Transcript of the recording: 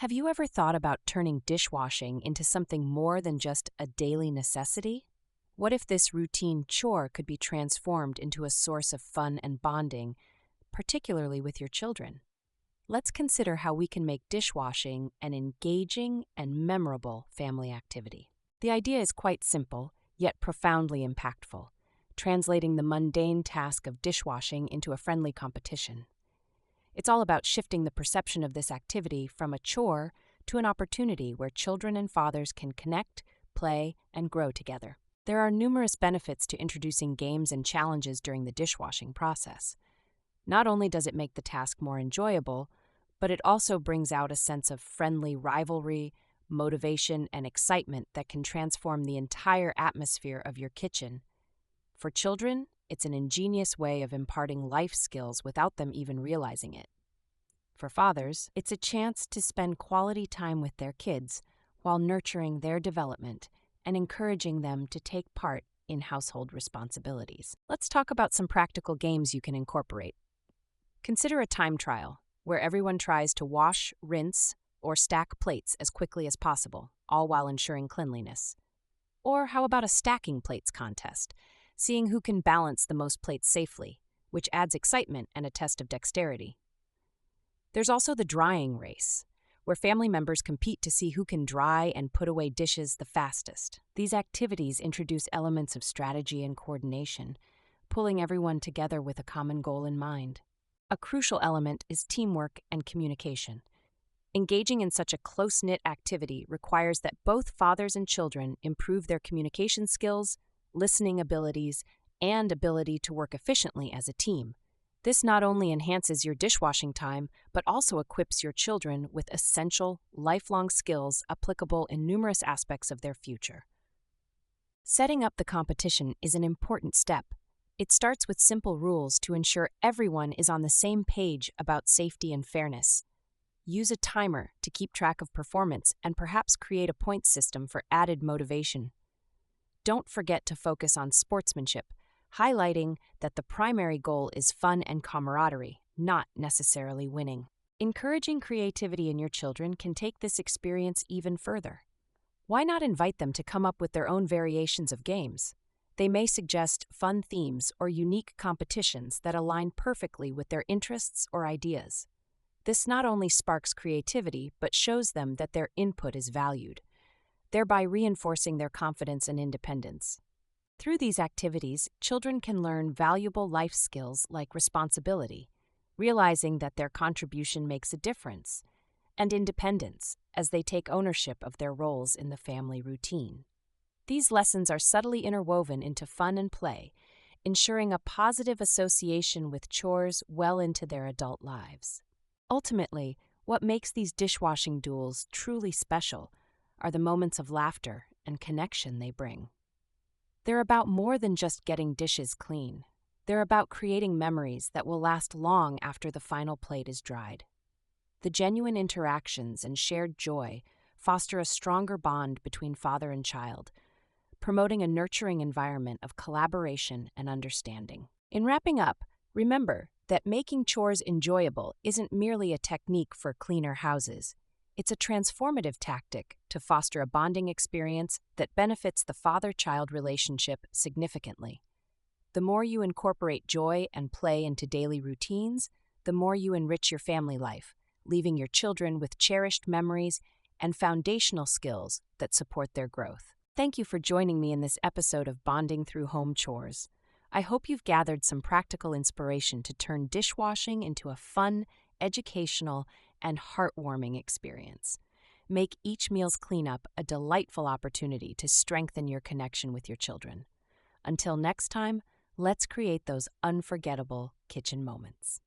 Have you ever thought about turning dishwashing into something more than just a daily necessity? What if this routine chore could be transformed into a source of fun and bonding, particularly with your children? Let's consider how we can make dishwashing an engaging and memorable family activity. The idea is quite simple, yet profoundly impactful, translating the mundane task of dishwashing into a friendly competition. It's all about shifting the perception of this activity from a chore to an opportunity where children and fathers can connect, play, and grow together. There are numerous benefits to introducing games and challenges during the dishwashing process. Not only does it make the task more enjoyable, but it also brings out a sense of friendly rivalry, motivation, and excitement that can transform the entire atmosphere of your kitchen. For children, it's an ingenious way of imparting life skills without them even realizing it. For fathers, it's a chance to spend quality time with their kids while nurturing their development and encouraging them to take part in household responsibilities. Let's talk about some practical games you can incorporate. Consider a time trial, where everyone tries to wash, rinse, or stack plates as quickly as possible, all while ensuring cleanliness. Or how about a stacking plates contest, seeing who can balance the most plates safely, which adds excitement and a test of dexterity. There's also the drying race, where family members compete to see who can dry and put away dishes the fastest. These activities introduce elements of strategy and coordination, pulling everyone together with a common goal in mind. A crucial element is teamwork and communication. Engaging in such a close-knit activity requires that both fathers and children improve their communication skills, listening abilities, and ability to work efficiently as a team. This not only enhances your dishwashing time, but also equips your children with essential, lifelong skills applicable in numerous aspects of their future. Setting up the competition is an important step. It starts with simple rules to ensure everyone is on the same page about safety and fairness. Use a timer to keep track of performance and perhaps create a point system for added motivation. Don't forget to focus on sportsmanship, highlighting that the primary goal is fun and camaraderie, not necessarily winning. Encouraging creativity in your children can take this experience even further. Why not invite them to come up with their own variations of games? They may suggest fun themes or unique competitions that align perfectly with their interests or ideas. This not only sparks creativity, but shows them that their input is valued, thereby reinforcing their confidence and independence. Through these activities, children can learn valuable life skills like responsibility, realizing that their contribution makes a difference, and independence as they take ownership of their roles in the family routine. These lessons are subtly interwoven into fun and play, ensuring a positive association with chores well into their adult lives. Ultimately, what makes these dishwashing duels truly special are the moments of laughter and connection they bring. They're about more than just getting dishes clean. They're about creating memories that will last long after the final plate is dried. The genuine interactions and shared joy foster a stronger bond between father and child, promoting a nurturing environment of collaboration and understanding. In wrapping up, remember that making chores enjoyable isn't merely a technique for cleaner houses. It's a transformative tactic to foster a bonding experience that benefits the father-child relationship significantly. The more you incorporate joy and play into daily routines, the more you enrich your family life, leaving your children with cherished memories and foundational skills that support their growth. Thank you for joining me in this episode of Bonding Through Home Chores. I hope you've gathered some practical inspiration to turn dishwashing into a fun, educational, and heartwarming experience. Make each meal's cleanup a delightful opportunity to strengthen your connection with your children. Until next time, let's create those unforgettable kitchen moments.